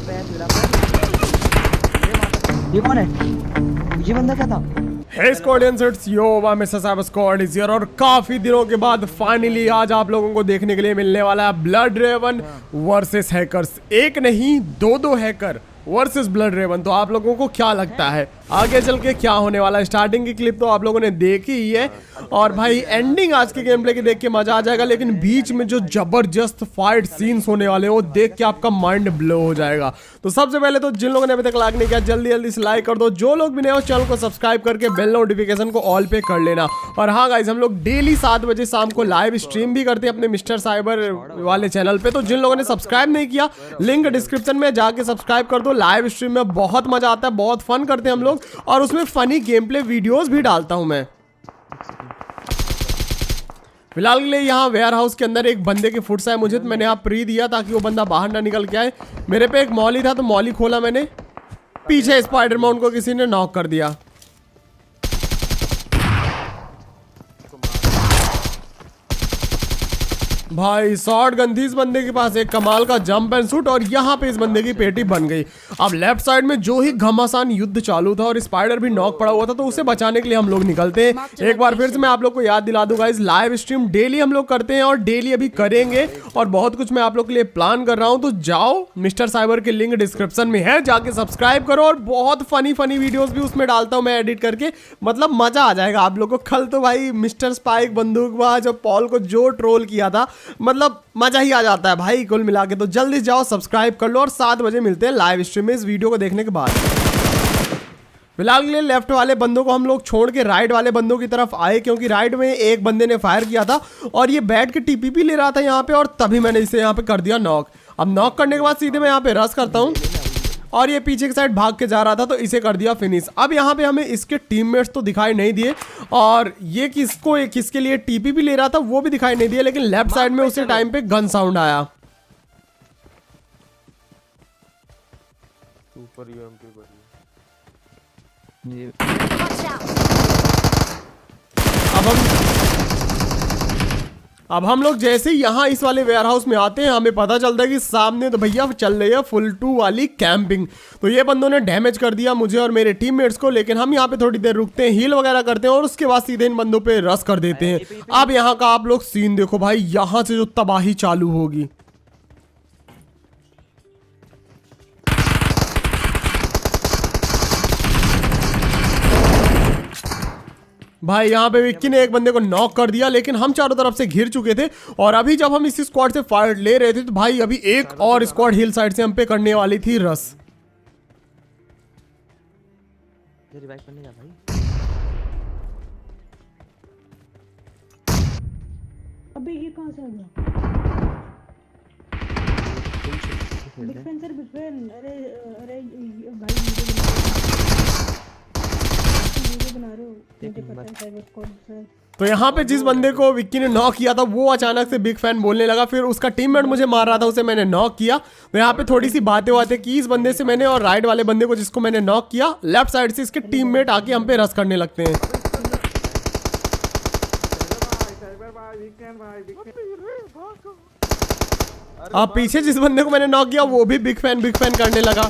ये कौन है? ये बंदा क्या था? Hey Squadians, it's yo, Mr. Cyber Squad is here और काफी दिनों के बाद फाइनली आज आप लोगों को देखने के लिए मिलने वाला है ब्लड रेवन वर्सेस हैकर्स। एक नहीं दो हैकर वर्सेस ब्लड रेवन। तो आप लोगों को क्या लगता है आगे चल के क्या होने वाला है? स्टार्टिंग की क्लिप तो आप लोगों ने देखी ही है और भाई एंडिंग आज के गेम प्ले की देख के मजा आ जाएगा, लेकिन बीच में जो जबरदस्त फाइट सीन्स होने वाले हैं वो देख के आपका माइंड ब्लो हो जाएगा। तो सबसे पहले तो जिन लोगों ने अभी तक लाइक नहीं किया जल्दी जल्दी से लाइक कर दो, जो लोग भी नए हो चैनल को सब्सक्राइब करके बेल नोटिफिकेशन को ऑल पे कर लेना। और हाँ गाइज, हम लोग डेली 7 बजे शाम को लाइव स्ट्रीम भी करते हैं अपने मिस्टर साइबर वाले चैनल पे। तो जिन लोगों ने सब्सक्राइब नहीं किया लिंक डिस्क्रिप्शन में जाके सब्सक्राइब कर दो। लाइव स्ट्रीम में बहुत मजा आता है, बहुत फन करते हैं हम लोग और उसमें फनी गेम प्ले वीडियोस भी डालता हूं मैं। फिलहाल के लिए यहाँ वेयर हाउस के अंदर एक बंदे के फुट्स है मुझे, तो मैंने यहाँ प्री दिया ताकि वो बंदा बाहर ना निकल के आए। मेरे पे एक मॉली था तो मॉली खोला मैंने, पीछे स्पाइडरमैन को किसी ने नॉक कर दिया। भाई शॉर्ट गन थी इस बंदे के पास, एक कमाल का जंप एंड शूट और यहाँ पे इस बंदे की पेटी बन गई। अब लेफ्ट साइड में जो ही घमासान युद्ध चालू था और स्पाइडर भी नॉक पड़ा हुआ था, तो उसे बचाने के लिए हम लोग निकलते हैं। एक बार फिर से मैं आप लोग को याद दिला दूंगा, इस लाइव स्ट्रीम डेली हम लोग करते हैं और डेली अभी करेंगे और बहुत कुछ मैं आप लोग के लिए प्लान कर रहा हूँ। तो जाओ मिस्टर साइबर के लिंक डिस्क्रिप्शन में है, जाके सब्सक्राइब करो और बहुत फनी वीडियोज भी उसमें डालता हूँ मैं एडिट करके, मतलब मजा आ जाएगा आप लोग को। कल तो भाई मिस्टर स्पाइक बंदूकबाज और पॉल को जो ट्रोल किया था, मतलब मजा ही आ जाता है भाई कुल मिला के। तो जल्दी जाओ सब्सक्राइब कर लो और 7 बजे मिलते हैं लाइव स्ट्रीम में इस वीडियो को देखने के बाद। फिलहाल के लिए लेफ्ट वाले बंदों को हम लोग छोड़ के राइट वाले बंदों की तरफ आए, क्योंकि राइट में एक बंदे ने फायर किया था और ये बैठ के टीपीपी ले रहा था यहाँ पे, और तभी मैंने इसे यहाँ पे कर दिया नॉक। अब नॉक करने के बाद सीधे मैं यहाँ पे रश करता हूँ और ये पीछे की साइड भाग के जा रहा था तो इसे कर दिया फिनिश। अब यहाँ पे हमें इसके टीममेट्स तो दिखाई नहीं दिए और ये किसके लिए टीपीपी ले रहा था वो भी दिखाई नहीं दिया, लेकिन लेफ्ट साइड में उसी टाइम पे गन साउंड आया। ऊपर यूएमपी पर अब हम लोग जैसे ही यहाँ इस वाले वेयर हाउस में आते हैं हमें पता चलता है कि सामने तो भैया चल रही है फुल 2 वाली कैंपिंग। तो ये बंदों ने डैमेज कर दिया मुझे और मेरे टीममेट्स को, लेकिन हम यहाँ पे थोड़ी देर रुकते हैं, हील वगैरह करते हैं और उसके बाद सीधे इन बंदों पे रश कर देते हैं। अब यहाँ का आप लोग सीन देखो भाई, यहाँ से जो तबाही चालू होगी। भाई यहाँ पे विक्की ने एक बंदे को नॉक कर दिया, लेकिन हम चारों तरफ से घिर चुके थे और अभी जब हम इस स्क्वाड से फाइट ले रहे थे तो भाई अभी एक और स्क्वाड हिल साइड से हम पे करने वाली थी रश। रिवाइव करने जा भाई। अबे ये कहां से आ गया? Big fan sir, big fan. अरे अरे भाई मुझे बना रहे हो, मुझे पता है साइबर स्क्वाड सर। तो यहाँ पे जिस बंदे को विक्की ने नॉक किया था वो अचानक से बिग फैन बोलने लगा, फिर उसका टीममेट मुझे मार रहा था उसे मैंने नॉक किया। तो यहाँ पे थोड़ी सी बातें की इस बंदे से मैंने, और राइट वाले बंदे को जिसको मैंने नॉक किया लेफ्ट साइड से इसके टीममेट आके हम पे रश करने लगते हैं। अब पीछे जिस बंदे को मैंने नॉक किया वो भी बिग फैन करने लगा।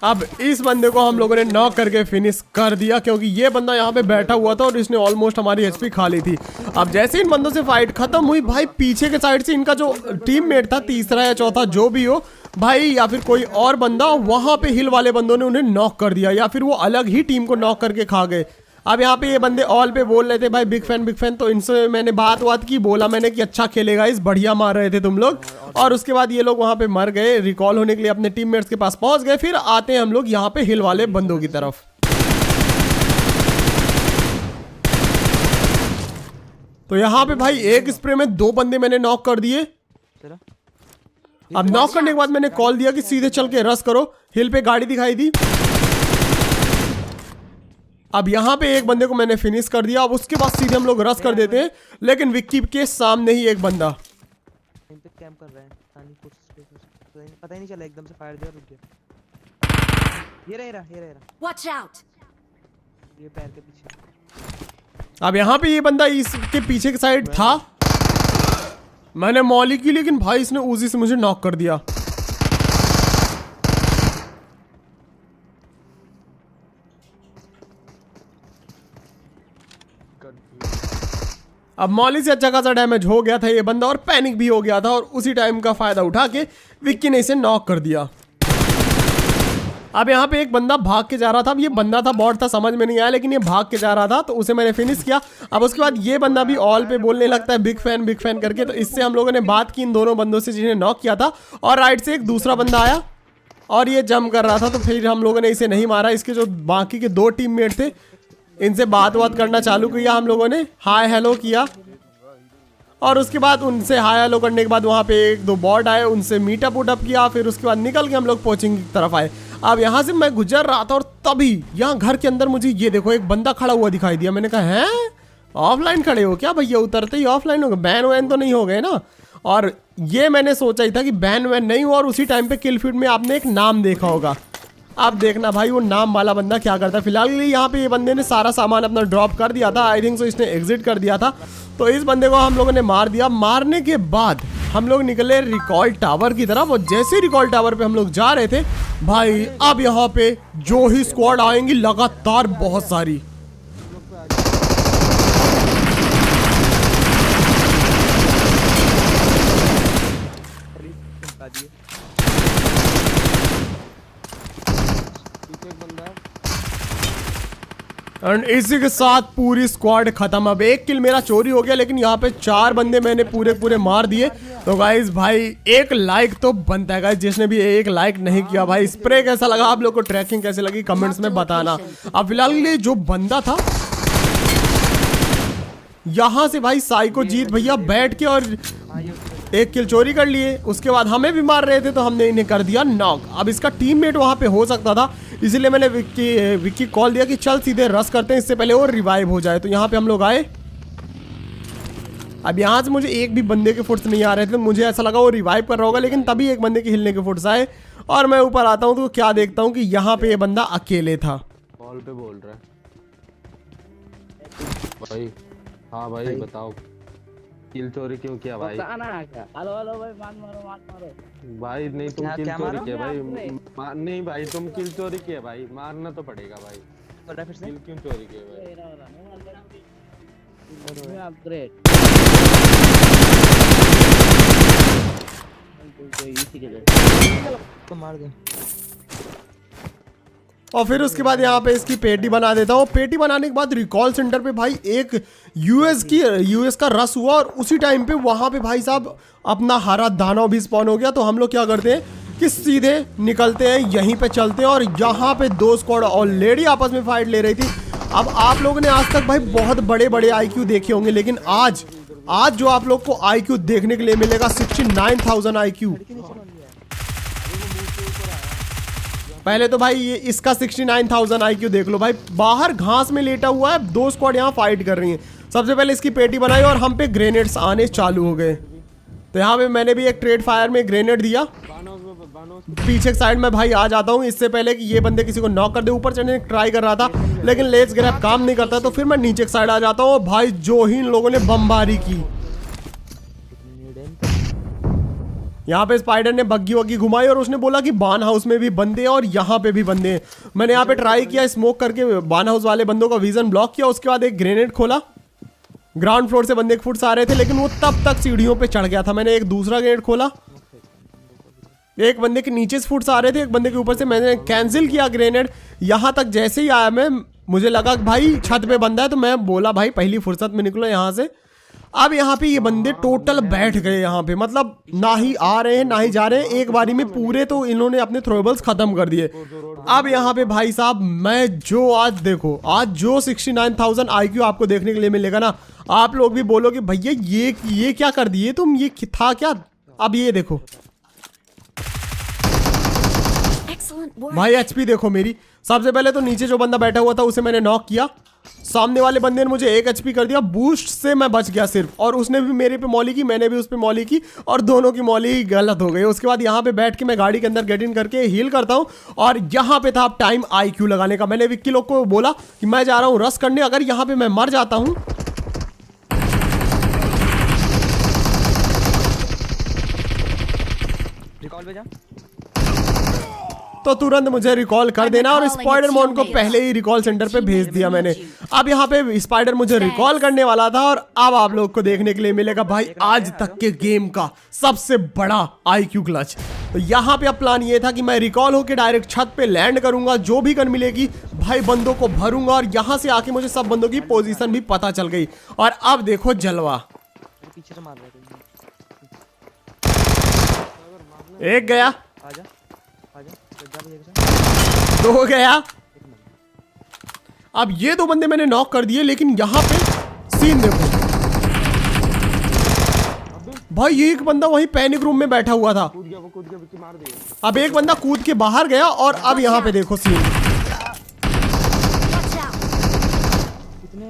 अब इस बंदे को हम लोगों ने नॉक करके फिनिश कर दिया, क्योंकि ये बंदा यहाँ पे बैठा हुआ था और इसने ऑलमोस्ट हमारी एचपी खा ली थी। अब जैसे इन बंदों से फाइट खत्म हुई भाई, पीछे के साइड से इनका जो टीममेट था, तीसरा या चौथा जो भी हो भाई, या फिर कोई और बंदा, वहां पे हिल वाले बंदों ने उन्हें नॉक कर दिया या फिर वो अलग ही टीम को नॉक करके खा गए। अब यहाँ पे ये बंदे ऑल पे बोल रहे थे भाई बिग फैन, तो इनसे मैंने बात की, बोला मैंने कि अच्छा खेलेगा इस, बढ़िया मार रहे थे तुम लोग। और उसके बाद ये लोग वहाँ पे मर गए, रिकॉल होने के लिए अपने टीममेट्स के पास पहुंच गए। फिर आते हैं हम लोग यहाँ पे हिल वाले बंदों की तरफ। तो यहाँ पे भाई एक स्प्रे में 2 बंदे मैंने नॉक कर दिए। अब नॉक करने के बाद मैंने कॉल दिया कि सीधे चल के रश करो, हिल पे गाड़ी दिखाई दी। अब यहाँ पे एक बंदे को मैंने फिनिश कर दिया। अब उसके बाद सीधे हम लोग रश कर देते हैं, लेकिन विक्की के सामने ही एक बंदा कैंप कर रहा है, पता ही नहीं चला, एकदम से फायर दिया, रुक गया। ये रहा। Watch out. ये पैर के पीछे। अब यहाँ पे ये बंदा इसके पीछे की साइड था, मैंने मौली की, लेकिन भाई इसने उजी से मुझे नॉक कर दिया। अब मौली से अच्छा खासा डैमेज हो गया था ये बंदा और पैनिक भी हो गया था, और उसी टाइम का फायदा उठा के विक्की ने इसे नॉक कर दिया। अब यहाँ पे एक बंदा भाग के जा रहा था, अब ये बंदा था बॉट था समझ में नहीं आया, लेकिन ये भाग के जा रहा था तो उसे मैंने फिनिश किया। अब उसके बाद ये बंदा भी ऑल पे बोलने लगता है बिग फैन करके, तो इससे हम लोगों ने बात की इन दोनों बंदों से जिन्हें नॉक किया था, और राइट से एक दूसरा बंदा आया और ये जंप कर रहा था, तो फिर हम लोगों ने इसे नहीं मारा। इसके जो बाकी के 2 टीममेट थे इनसे बात करना चालू किया हम लोगों ने, हाय हेलो किया, और उसके बाद उनसे हाय हेलो करने के बाद वहाँ पे 1-2 बॉट आए, उनसे मीटअप उटअप किया, फिर उसके बाद निकल के हम लोग कोचिंग की तरफ आए। अब यहाँ से मैं गुजर रहा था और तभी यहाँ घर के अंदर मुझे ये देखो एक बंदा खड़ा हुआ दिखाई दिया। मैंने कहा हैं ऑफलाइन खड़े हो क्या भैया, उतरते ही ऑफलाइन हो गए, बैन वैन तो नहीं हो गए ना। और ये मैंने सोचा ही था कि बैन वैन नहीं हुआ, और उसी टाइम पे किल फीड में आपने एक नाम देखा होगा। अब देखना भाई वो नाम वाला बंदा क्या करता है। फिलहाल के लिए यहाँ पे ये बंदे ने सारा सामान अपना ड्रॉप कर दिया था, आई थिंक सो इसने एग्जिट कर दिया था, तो इस बंदे को हम लोगों ने मार दिया। मारने के बाद हम लोग निकले रिकॉल टावर की तरफ, और जैसे रिकॉल टावर पे हम लोग जा रहे थे भाई, अब यहाँ पे जो ही स्क्वाड आएंगी लगातार बहुत सारी, एंड इसी के साथ पूरी स्क्वाड खत्म। अब 1 किल मेरा चोरी हो गया, लेकिन यहाँ पे 4 बंदे मैंने पूरे मार दिए। तो गाइज भाई 1 लाइक तो बनता है गाइज, जिसने भी 1 लाइक नहीं किया भाई, स्प्रे कैसा लगा आप लोग को, ट्रैकिंग कैसे लगी कमेंट्स में बताना। अब फिलहाल के लिए जो बंदा था यहाँ से भाई साइको जीत भैया बैठ के और 1 किल चोरी कर लिए, उसके बाद हमें भी मार रहे थे तो हमने इन्हें कर दिया नॉक। अब इसका टीममेट वहां पे हो सकता था, इसीलिए मैंने विक्की कॉल दिया कि चल सीधे रश करते हैं इससे पहले वो रिवाइव हो जाए। तो यहाँ पे हम लोग आए। अब यहाँ से मुझे एक भी बंदे के फुट्स नहीं आ रहे थे, मुझे ऐसा लगा वो रिवाइव कर रहा होगा, लेकिन तभी एक बंदे के हिलने के फुट्स आए और मैं ऊपर आता हूँ तो क्या देखता हूँ कि यहाँ पे ये बंदा अकेले था। कॉल पे बोल रहा है भाई। हाँ भाई बताओ किल चोरी क्यों किया भाई? हेलो हेलो भाई, मारो भाई नहीं तुम किल चोरी किया भाई, नहीं भाई तुम किल चोरी किया भाई, मारना तो पड़ेगा भाई। किल क्यों चोरी किया भाई? अपग्रेड तो मार दे। और फिर उसके बाद यहाँ पे इसकी पेटी बना देता हूँ। पेटी बनाने के बाद रिकॉल सेंटर पे भाई एक यूएस का रस हुआ, और उसी टाइम पे वहाँ पे भाई साहब अपना हरा दानव भी स्पॉन हो गया। तो हम लोग क्या करते हैं कि सीधे निकलते हैं, यहीं पे चलते हैं, और यहाँ पे 2 स्क्वाड ऑलरेडी आपस में फाइट ले रही थी। अब आप लोगों ने आज तक भाई बहुत बड़े बड़े IQ देखे होंगे, लेकिन आज जो आप लोग को IQ देखने के लिए मिलेगा 69,000 IQ। पहले तो भाई ये इसका 69,000 IQ देख लो भाई, बाहर घास में लेटा हुआ है, 2 स्क्वाड यहाँ फाइट कर रही हैं। सबसे पहले इसकी पेटी बनाई और हम पे ग्रेनेड्स आने चालू हो गए। तो यहाँ पे मैंने भी एक ट्रेड फायर में ग्रेनेड दिया। पीछे साइड में भाई आ जाता हूँ इससे पहले कि ये बंदे किसी को नॉक कर दे। ऊपर चढ़ने की ट्राई कर रहा था, लेकिन लेट्स ग्रैब काम नहीं करता, तो फिर मैं नीचे साइड आ जाता हूँ। भाई जो ही इन लोगों ने बमबारी की, यहाँ पे स्पाइडर ने बग्गी वग्गी घुमाई और उसने बोला कि बान हाउस में भी बंदे हैं और यहाँ पे भी बंदे हैं। मैंने यहाँ पे ट्राई किया स्मोक करके बान हाउस वाले बंदों का विजन ब्लॉक किया। उसके बाद एक ग्रेनेड खोला, ग्राउंड फ्लोर से बंदे फुट्स आ रहे थे, लेकिन वो तब तक सीढ़ियों पे चढ़ गया था। मैंने एक दूसरा ग्रेनेड खोला, एक बंदे के नीचे से फुट्स आ रहे थे, एक बंदे के ऊपर से मैंने कैंसिल किया ग्रेनेड। यहाँ तक जैसे ही आया मैं, मुझे लगा कि भाई छत पे बंदा है, तो मैं बोला भाई पहली फुर्सत में निकलो यहाँ से। अब यहाँ पे ये बंदे टोटल बैठ गए यहाँ पे, मतलब ना ही आ रहे हैं ना ही जा रहे हैं, एक बारी में पूरे तो इन्होंने अपने थ्रोएबल्स खत्म कर दिए। अब यहाँ पे भाई साहब मैं जो आज देखो, आज जो 69,000 IQ आपको देखने के लिए मिलेगा ना, आप लोग भी बोलोगे भैया ये क्या कर दिए तुम, ये था क्या? अब ये देखो भाई एचपी देखो मेरी। सबसे पहले तो नीचे जो बंदा बैठा हुआ था उसे मैंने नॉक किया, सामने वाले बंदे ने मुझे 1 एचपी कर दिया, बूस्ट से मैं बच गया सिर्फ, और उसने भी मेरे पे मौली की, मैंने भी उस पे मौली की, और दोनों की मौली गलत हो गई। उसके बाद यहाँ पे बैठ के मैं गाड़ी के अंदर गेट इन करके हील करता हूँ, और यहाँ पे था टाइम IQ लगाने का। मैंने विक्की लोग को बोला कि मैं जा रहा हूँ रश करने, अगर यहाँ पे मैं मर जाता हूँ रिकॉल पे जा। तो तुरंत मुझे रिकॉल कर देना, और स्पाइडरमैन को पहले ही रिकॉल सेंटर पे भेज दिया मैंने। अब यहाँ पे स्पाइडर मुझे रिकॉल करने वाला था, और अब आप लोग को देखने के लिए मिलेगा भाई आज तक के गेम का सबसे बड़ा IQ क्लच। तो यहाँ पे अब प्लान ये था कि मैं रिकॉल होकर डायरेक्ट छत पे लैंड करूंगा, जो भी गन मिलेगी भाई बंदों को भरूंगा, और यहाँ से आके मुझे सब बंदों की पोजीशन भी पता चल गई। और अब देखो जलवा, पीछे से मार रहा है। एक गया, आजा आजा, जा भैया के साथ। 2 गया। अब ये 2 बंदे मैंने नॉक कर दिए, लेकिन यहाँ पे सीन देखो भाई, एक बंदा वहीं पैनिक रूम में बैठा हुआ था, कूद गया, वो कूद गया, विक्की मार दिया। अब एक बंदा कूद के बाहर गया, और अब यहाँ पे देखो सीन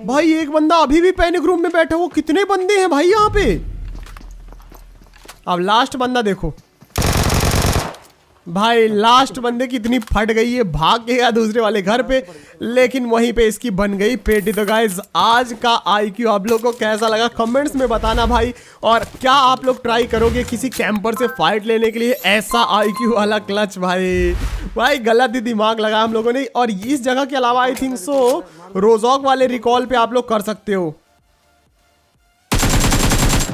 भाई, एक बंदा अभी भी पैनिक रूम में बैठा हुआ। कितने बंदे हैं भाई यहाँ पे। अब लास्ट बंदा देखो भाई, लास्ट बंदे की इतनी फट गई है, भाग गया दूसरे वाले घर पे, लेकिन वहीं पे इसकी बन गई पेटी। तो गाइज आज का IQ आप लोगों को कैसा लगा कमेंट्स में बताना भाई, और क्या आप लोग ट्राई करोगे किसी कैंपर से फाइट लेने के लिए ऐसा IQ वाला क्लच। भाई गलत ही दिमाग लगा हम लोगों ने। और इस जगह के अलावा आई थिंक सो रोजॉक वाले रिकॉल पे आप लोग कर सकते हो।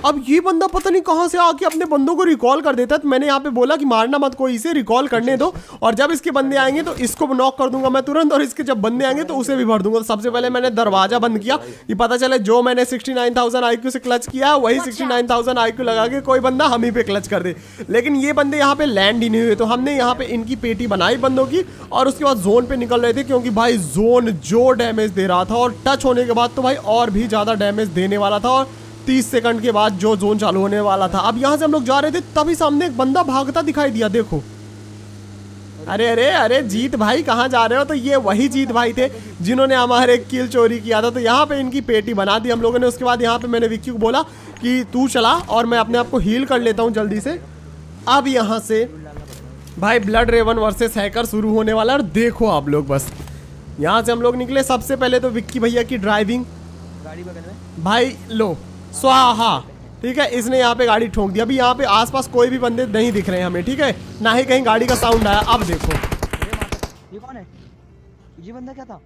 अब ये बंदा पता नहीं कहां से आके अपने बंदों को रिकॉल कर देता है, तो मैंने यहाँ पे बोला कि मारना मत कोई, इसे रिकॉल करने दो, और जब इसके बंदे आएंगे तो इसको नॉक कर दूंगा मैं तुरंत, और इसके जब बंदे आएंगे तो उसे भी भर दूंगा। तो सबसे पहले मैंने दरवाजा बंद किया कि पता चले जो मैंने 69,000 IQ से क्लच किया वही 69,000 IQ लगा के कोई बंदा हम ही पे क्लच कर दे। लेकिन ये बंदे यहाँ पे लैंड ही नहीं हुए, तो हमने यहाँ पे इनकी पेटी बनाई बंदों की, और उसके बाद जोन पे निकल रहे थे, क्योंकि भाई जोन जो डैमेज दे रहा था, और टच होने के बाद तो भाई और भी ज्यादा डैमेज देने वाला था, और 30 सेकंड के बाद जो जोन चालू होने वाला था। अब यहाँ से हम लोग जा रहे थे, तभी सामने एक बंदा भागता दिखाई दिया, देखो। अरे अरे अरे जीत भाई कहाँ जा रहे हो। तो ये वही जीत भाई थे जिन्होंने हमारे किल चोरी किया था। तो यहाँ पे इनकी पेटी बना दी हम लोगों ने। उसके बाद यहाँ पे मैंने विक्की को बोला कि तू चला और मैं अपने आप को हील कर लेता हूँ जल्दी से। अब यहाँ से भाई ब्लड रेवन वर्सेस हैकर शुरू होने वाला है। और देखो आप लोग बस यहाँ से हम लोग निकले। सबसे पहले तो विक्की भैया की ड्राइविंग, गाड़ी बगल में भाई लो स्वाहा, ठीक है। इसने यहाँ पे गाड़ी ठोक दी। अभी यहाँ पे आसपास कोई भी बंदे नहीं दिख रहे हैं हमें, ठीक है, ना ही कहीं गाड़ी का साउंड आया। अब देखो ये कौन है, ये बंदा क्या था,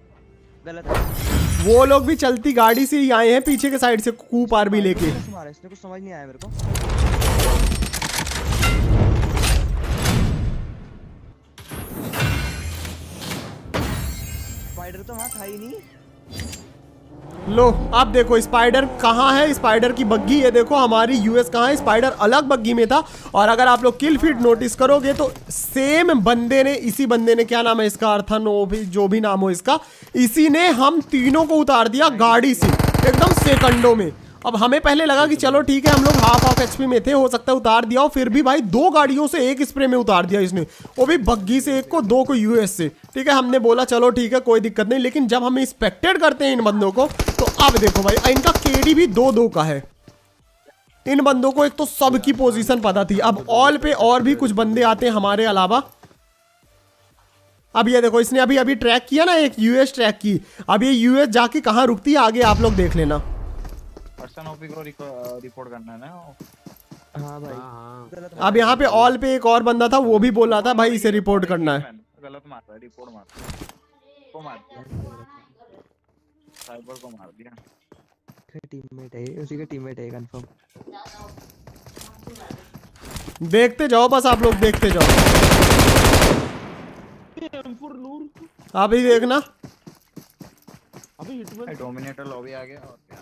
गलत है। वो लोग भी चलती गाड़ी से ही आए हैं पीछे के साइड से, कू पार भी लेके। इसने कुछ समझ नहीं आया मेरे को। स्पाइडर तो वहाँ था ही नहीं। लो अब देखो स्पाइडर कहाँ है, स्पाइडर की बग्गी है। देखो हमारी यूएस कहाँ है, स्पाइडर अलग बग्गी में था। और अगर आप लोग किल फीड नोटिस करोगे तो सेम बंदे ने, इसी बंदे ने, क्या नाम है इसका, अर्थन भी, जो भी नाम हो इसका, इसी ने हम तीनों को उतार दिया गाड़ी से एकदम सेकंडों में। अब हमें पहले लगा कि चलो ठीक है हम लोग हाफ HP में थे, हो सकता है उतार दिया हो। फिर भी भाई 2 गाड़ियों से एक स्प्रे में उतार दिया इसने, वो भी बग्गी से एक को, 2 को यूएस से, ठीक है। हमने बोला चलो ठीक है कोई दिक्कत नहीं। लेकिन जब हम इंस्पेक्टेड करते हैं इन बंदों को तो अब देखो भाई इनका KD भी 2-2 का है। इन बंदों को एक तो सबकी पोजीशन पता थी। अब ऑल पे और भी कुछ बंदे आते हैं हमारे अलावा। अब ये देखो इसने अभी अभी ट्रैक किया ना, एक यूएस ट्रैक की। अब ये यूएस जाके कहाँ रुकती है आगे आप लोग देख लेना। पर्सन ओपी को रिपोर्ट करना है ना। हाँ भाई हाँ। अब यहाँ पे ऑल पे एक और बंदा था, वो भी बोल रहा था भाई इसे रिपोर्ट करना है। गलत मार रहा है, रिपोर्ट मार को मार दिया, साइबर को मार दिया। टीममेट है, उसी का टीममेट है कंफर्म। देखते जाओ बस आप लोग, देखते जाओ। अभी देखना, अभी हिटमैन डोमिनेटर लॉबी आ गया। और क्या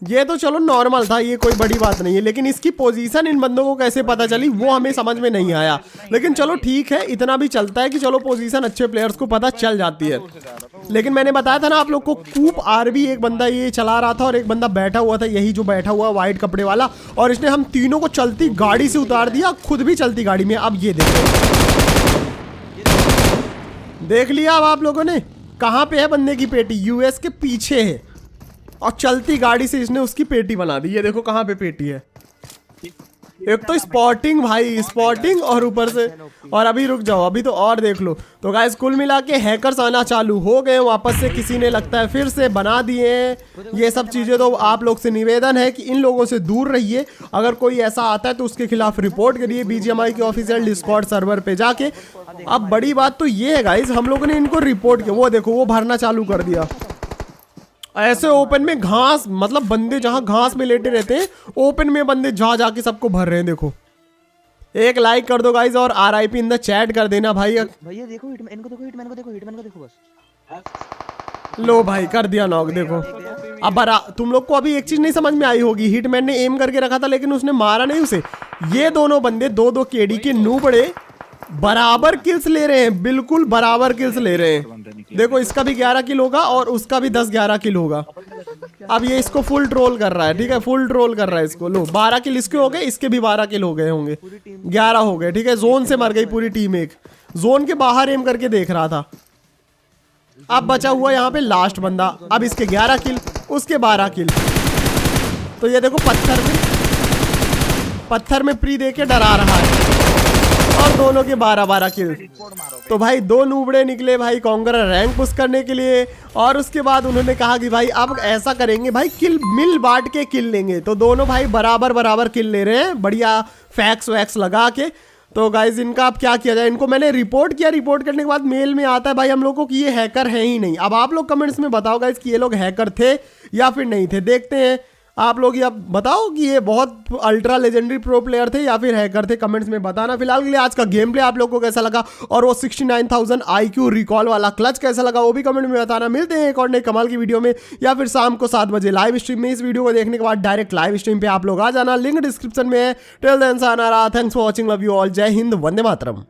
ये तो चलो नॉर्मल था, ये कोई बड़ी बात नहीं है, लेकिन इसकी पोजीशन इन बंदों को कैसे पता चली वो हमें समझ में नहीं आया। लेकिन चलो ठीक है, इतना भी चलता है कि चलो पोजीशन अच्छे प्लेयर्स को पता चल जाती है। लेकिन मैंने बताया था ना आप लोग को, कूप आरबी एक बंदा ये चला रहा था और एक बंदा बैठा हुआ था, यही जो बैठा हुआ व्हाइट कपड़े वाला, और इसने हम तीनों को चलती गाड़ी से उतार दिया, खुद भी चलती गाड़ी में। अब ये देखो, देख लिया अब आप लोगों ने कहाँ पे है बंदे की पेटी, यूएस के पीछे है, और चलती गाड़ी से इसने उसकी पेटी बना दी। ये देखो कहाँ पे पेटी है। एक तो स्पॉटिंग भाई, स्पॉटिंग, और ऊपर से, और अभी रुक जाओ, अभी तो और देख लो। तो गाइस कुल मिला के हैकर्स आना चालू हो गए वापस से, किसी ने लगता है फिर से बना दिए हैं ये सब चीज़ें। तो आप लोग से निवेदन है कि इन लोगों से दूर रहिए, अगर कोई ऐसा आता है तो उसके खिलाफ रिपोर्ट करिए BGMI के ऑफिशियल डिस्कॉर्ड सर्वर पे जाके। अब बड़ी बात तो ये है गाइस, हम लोगों ने इनको रिपोर्ट किया, वो देखो वो भरना चालू कर दिया। ऐसे ओपन में घास, मतलब बंदे जहां घास में लेटे रहते हैं, ओपन में बंदे जा जाके सबको भर रहे हैं। देखो, एक लाइक कर दो गाइस और RIP इन द चैट कर देना भाई। भैया देखो हिटमैन को देखो, हिटमैन को देखो, हिटमैन को देखो बस। लो भाई कर दिया नॉक। देखो अब बरा, तुम लोग को अभी एक चीज नहीं समझ में आई होगी, हिटमैन ने एम करके रखा था लेकिन उसने मारा नहीं उसे। ये दोनों बंदे 2-2 KD के नूबड़े बराबर किल्स ले रहे हैं, बिल्कुल बराबर किल्स ले रहे हैं। देखो इसका भी 11 किल होगा और उसका भी 10-11 किल होगा। अब ये इसको फुल ट्रोल कर रहा है, ठीक है, फुल ट्रोल कर रहा है इसको। लो 12 किल इसके हो गए, इसके भी 12 किल हो गए होंगे, 11 हो गए, ठीक है। जोन से मर गई पूरी टीम, एक जोन के बाहर एम करके देख रहा था। अब बचा हुआ यहाँ पे लास्ट बंदा, अब इसके 11 किल, उसके 12 किल। तो ये देखो पत्थर में प्री दे के डरा रहा है, और दोनों के 12-12 किल। तो भाई 2 नूबड़े निकले भाई कॉन्करर रैंक पुश करने के लिए, और उसके बाद उन्होंने कहा कि भाई अब ऐसा करेंगे भाई, किल मिल बांट के किल लेंगे। तो दोनों भाई बराबर किल ले रहे हैं, बढ़िया फैक्स वैक्स लगा के। तो गाइज इनका अब क्या किया जाए, इनको मैंने रिपोर्ट किया, रिपोर्ट करने के बाद मेल में आता है भाई हम लोग को कि ये हैकर है ही नहीं। अब आप लोग कमेंट्स में बताओ गाइज कि ये लोग हैकर थे या फिर नहीं थे, देखते हैं आप लोग। ये अब बताओ कि ये बहुत अल्ट्रा लेजेंडरी प्रो प्लेयर थे या फिर हैकर थे, कमेंट्स में बताना। फिलहाल के लिए आज का गेम प्ले आप लोग को कैसा लगा, और वो 69,000 IQ रिकॉल वाला क्लच कैसा लगा वो भी कमेंट में बताना। मिलते हैं एक और नई कमाल की वीडियो में, या फिर शाम को 7 बजे लाइव स्ट्रीम में। इस वीडियो को देखने के बाद डायरेक्ट लाइव स्ट्रीम पे आप लोग आ जाना, लिंक डिस्क्रिप्शन में है। Till then sayonara, thanks for watching, love you all, जय हिंद, वंदे मातरम।